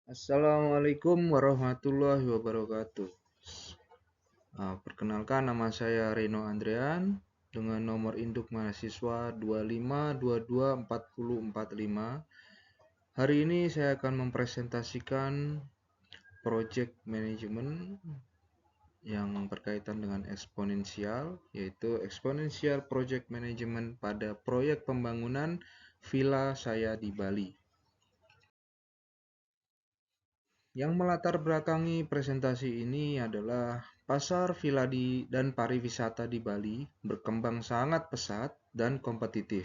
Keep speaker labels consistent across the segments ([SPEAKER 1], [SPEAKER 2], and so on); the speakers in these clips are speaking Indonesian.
[SPEAKER 1] Assalamualaikum warahmatullahi wabarakatuh. Perkenalkan, nama saya Reno Andrean dengan nomor induk mahasiswa 25224045. Hari ini saya akan mempresentasikan project management yang berkaitan dengan eksponensial, yaitu eksponensial project management pada proyek pembangunan villa saya di Bali. Yang melatar belakangi presentasi ini adalah pasar villa dan pariwisata di Bali berkembang sangat pesat dan kompetitif.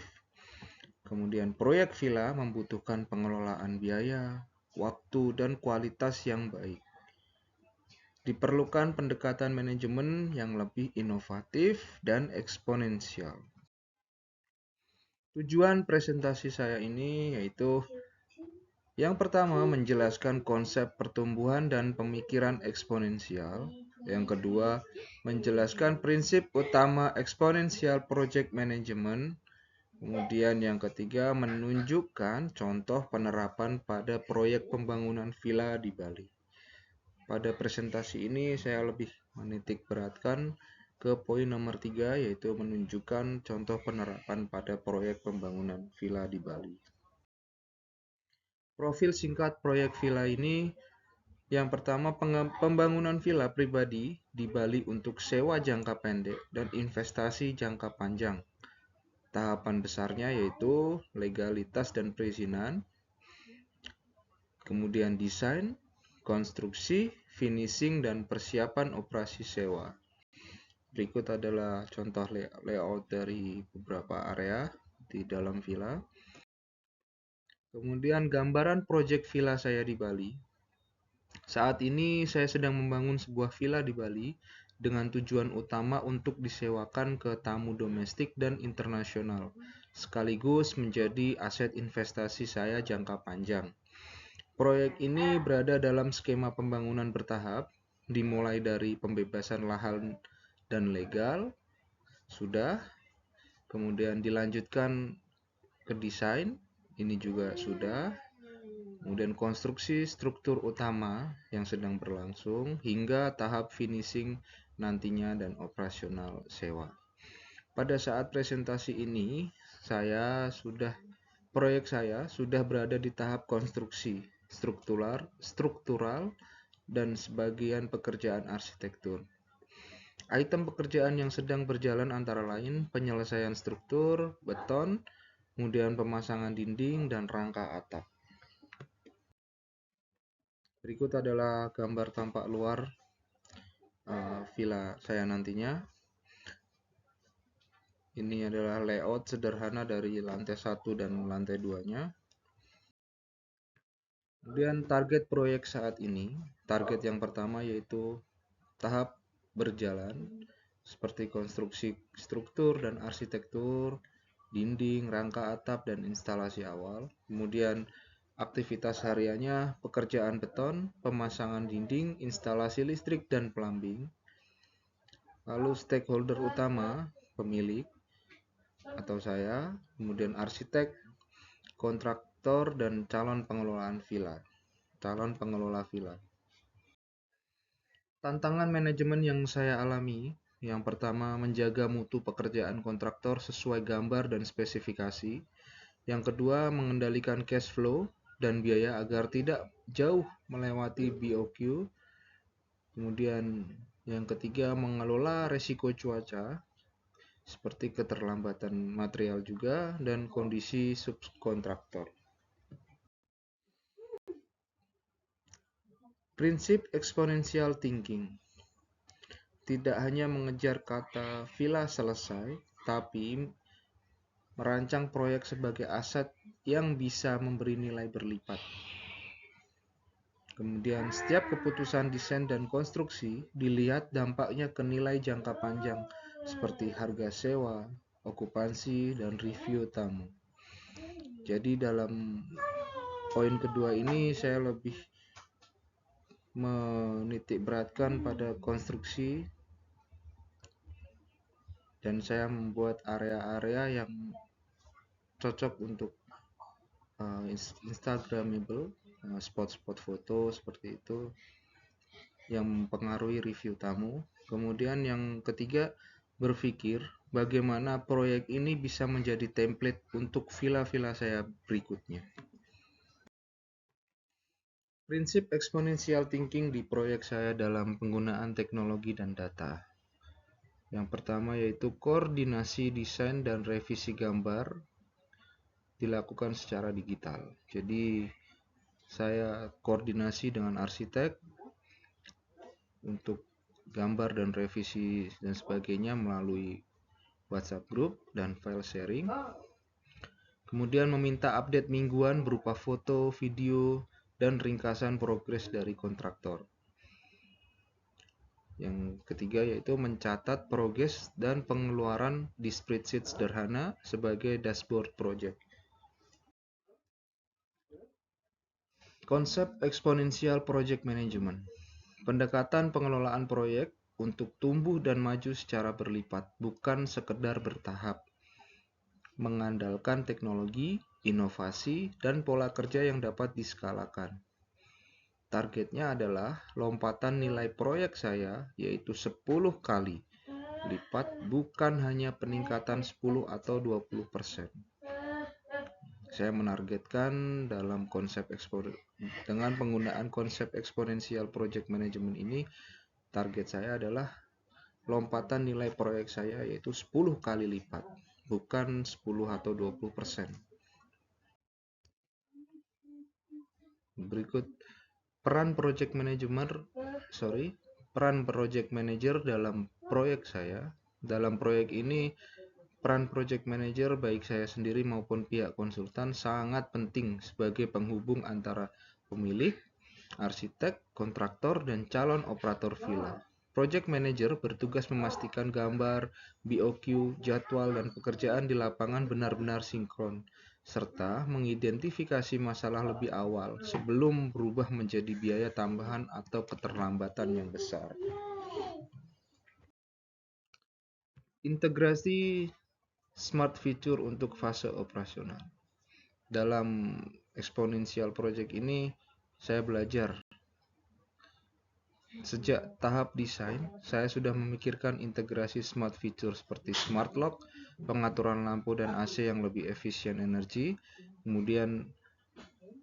[SPEAKER 1] Kemudian proyek villa membutuhkan pengelolaan biaya, waktu, dan kualitas yang baik. Diperlukan pendekatan manajemen yang lebih inovatif dan eksponensial. Tujuan presentasi saya ini yaitu yang pertama, menjelaskan konsep pertumbuhan dan pemikiran eksponensial. Yang kedua, menjelaskan prinsip utama eksponensial project management. Kemudian yang ketiga, menunjukkan contoh penerapan pada proyek pembangunan villa di Bali. Pada presentasi ini saya lebih menitik beratkan ke poin nomor 3, yaitu menunjukkan contoh penerapan pada proyek pembangunan villa di Bali. Profil singkat proyek villa ini: yang pertama, pembangunan villa pribadi di Bali untuk sewa jangka pendek dan investasi jangka panjang. Tahapan besarnya yaitu legalitas dan perizinan, kemudian desain, konstruksi, finishing, dan persiapan operasi sewa. Berikut adalah contoh layout dari beberapa area di dalam villa. Kemudian gambaran proyek villa saya di Bali. Saat ini saya sedang membangun sebuah villa di Bali dengan tujuan utama untuk disewakan ke tamu domestik dan internasional, sekaligus menjadi aset investasi saya jangka panjang. Proyek ini berada dalam skema pembangunan bertahap, dimulai dari pembebasan lahan dan legal, sudah, kemudian dilanjutkan ke desain, ini juga sudah, kemudian konstruksi struktur utama yang sedang berlangsung, hingga tahap finishing nantinya dan operasional sewa. Pada saat presentasi ini, proyek saya sudah berada di tahap konstruksi, struktural, dan sebagian pekerjaan arsitektur. Item pekerjaan yang sedang berjalan antara lain penyelesaian struktur, beton, kemudian pemasangan dinding dan rangka atap. Berikut adalah gambar tampak luar villa saya nantinya. Ini adalah layout sederhana dari lantai 1 dan lantai 2-nya. Kemudian target proyek saat ini, target yang pertama yaitu tahap berjalan, seperti konstruksi struktur dan arsitektur, dinding, rangka atap, dan instalasi awal. Kemudian aktivitas hariannya pekerjaan beton, pemasangan dinding, instalasi listrik, dan plumbing. Lalu stakeholder utama, pemilik atau saya, kemudian arsitek, kontraktor, dan calon pengelola villa. Tantangan manajemen yang saya alami, yang pertama, menjaga mutu pekerjaan kontraktor sesuai gambar dan spesifikasi. Yang kedua, mengendalikan cash flow dan biaya agar tidak jauh melewati BOQ. Kemudian yang ketiga, mengelola resiko cuaca seperti keterlambatan material juga dan kondisi subkontraktor. Prinsip exponential thinking. Tidak hanya mengejar kata villa selesai, tapi merancang proyek sebagai aset yang bisa memberi nilai berlipat. Kemudian setiap keputusan desain dan konstruksi dilihat dampaknya ke nilai jangka panjang seperti harga sewa, okupansi, dan review tamu. Jadi dalam poin kedua ini saya lebih menitik beratkan pada konstruksi dan saya membuat area-area yang cocok untuk Instagramable. spot-spot foto seperti itu yang mempengaruhi review tamu. Kemudian yang ketiga, berpikir bagaimana proyek ini bisa menjadi template untuk villa-villa saya berikutnya. Prinsip exponential thinking di proyek saya dalam penggunaan teknologi dan data. Yang pertama yaitu koordinasi desain dan revisi gambar dilakukan secara digital. Jadi saya koordinasi dengan arsitek untuk gambar dan revisi dan sebagainya melalui WhatsApp group dan file sharing. Kemudian meminta update mingguan berupa foto, video, dan ringkasan progres dari kontraktor. Yang ketiga yaitu mencatat progres dan pengeluaran di spreadsheet sederhana sebagai dashboard project. Konsep eksponensial project management. Pendekatan pengelolaan proyek untuk tumbuh dan maju secara berlipat, bukan sekedar bertahap. Mengandalkan teknologi, inovasi, dan pola kerja yang dapat diskalakan. Targetnya adalah lompatan nilai proyek saya, yaitu 10 kali lipat, bukan hanya peningkatan 10 atau 20%. Saya menargetkan dengan penggunaan konsep eksponensial project management ini, target saya adalah lompatan nilai proyek saya yaitu 10 kali lipat, bukan 10 atau 20%. Berikut peran project manager dalam proyek saya. Dalam proyek ini, peran project manager baik saya sendiri maupun pihak konsultan sangat penting sebagai penghubung antara pemilik, arsitek, kontraktor, dan calon operator villa. Project manager bertugas memastikan gambar, BOQ, jadwal, dan pekerjaan di lapangan benar-benar sinkron, serta mengidentifikasi masalah lebih awal sebelum berubah menjadi biaya tambahan atau keterlambatan yang besar. Integrasi smart feature untuk fase operasional. Dalam exponential project ini, saya belajar sejak tahap desain. Saya sudah memikirkan integrasi smart feature seperti smart lock, pengaturan lampu dan AC yang lebih efisien energi, kemudian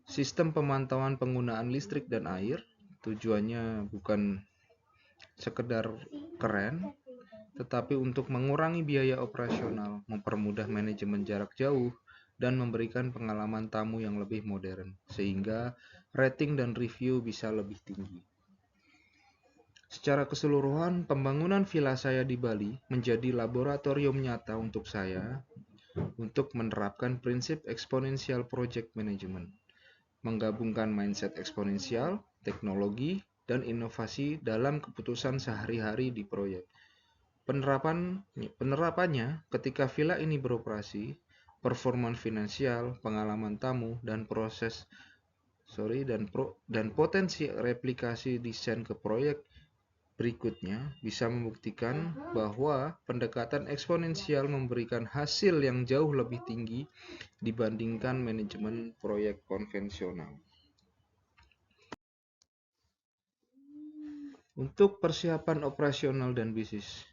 [SPEAKER 1] sistem pemantauan penggunaan listrik dan air. Tujuannya bukan sekedar keren, tetapi untuk mengurangi biaya operasional, mempermudah manajemen jarak jauh, dan memberikan pengalaman tamu yang lebih modern, sehingga rating dan review bisa lebih tinggi. Secara keseluruhan, pembangunan villa saya di Bali menjadi laboratorium nyata untuk saya untuk menerapkan prinsip exponential project management, menggabungkan mindset eksponensial, teknologi, dan inovasi dalam keputusan sehari-hari di proyek. Penerapannya ketika villa ini beroperasi, performa finansial, pengalaman tamu, dan potensi replikasi desain ke proyek berikutnya bisa membuktikan bahwa pendekatan eksponensial memberikan hasil yang jauh lebih tinggi dibandingkan manajemen proyek konvensional. Untuk persiapan operasional dan bisnis,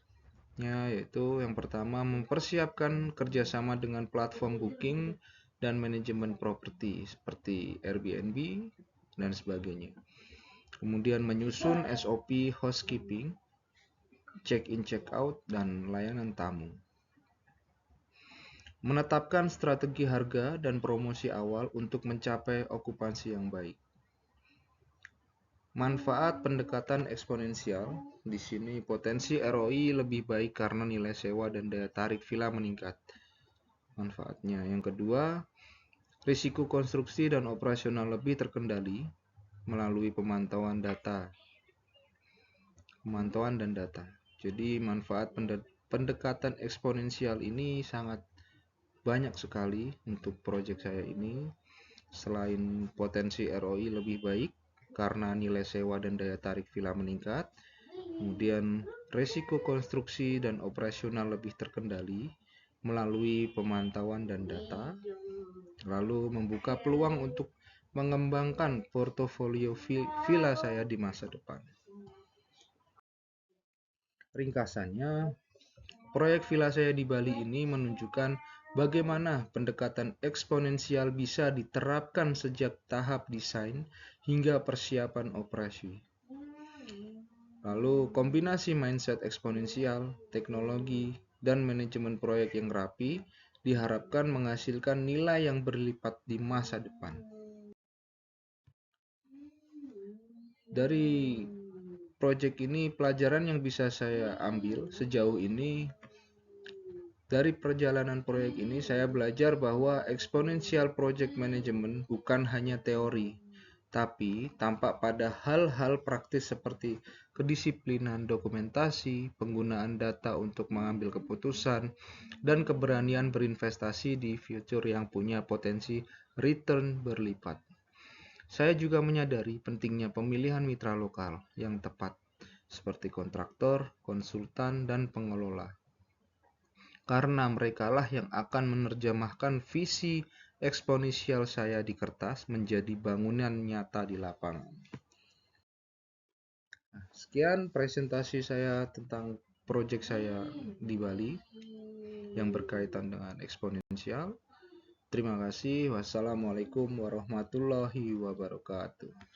[SPEAKER 1] yaitu yang pertama mempersiapkan kerjasama dengan platform booking dan manajemen properti seperti Airbnb dan sebagainya. Kemudian menyusun SOP housekeeping, check-in check-out, dan layanan tamu. Menetapkan strategi harga dan promosi awal untuk mencapai okupansi yang baik. Manfaat pendekatan eksponensial. Di sini potensi ROI lebih baik karena nilai sewa dan daya tarik villa meningkat. Manfaatnya. Yang kedua, risiko konstruksi dan operasional lebih terkendali melalui pemantauan dan data. Jadi manfaat pendekatan eksponensial ini sangat banyak sekali untuk proyek saya ini. Selain potensi ROI lebih baik karena nilai sewa dan daya tarik villa meningkat, kemudian risiko konstruksi dan operasional lebih terkendali melalui pemantauan dan data, lalu membuka peluang untuk mengembangkan portofolio villa saya di masa depan. Ringkasannya, proyek villa saya di Bali ini menunjukkan bagaimana pendekatan eksponensial bisa diterapkan sejak tahap desain hingga persiapan operasi. Lalu kombinasi mindset eksponensial, teknologi, dan manajemen proyek yang rapi diharapkan menghasilkan nilai yang berlipat di masa depan. Dari proyek ini, pelajaran yang bisa saya ambil sejauh ini, dari perjalanan proyek ini saya belajar bahwa exponential project management bukan hanya teori, tapi tampak pada hal-hal praktis seperti kedisiplinan dokumentasi, penggunaan data untuk mengambil keputusan, dan keberanian berinvestasi di future yang punya potensi return berlipat. Saya juga menyadari pentingnya pemilihan mitra lokal yang tepat, seperti kontraktor, konsultan, dan pengelola. Karena merekalah yang akan menerjemahkan visi eksponensial saya di kertas menjadi bangunan nyata di lapangan. Sekian presentasi saya tentang proyek saya di Bali yang berkaitan dengan eksponensial. Terima kasih. Wassalamualaikum warahmatullahi wabarakatuh.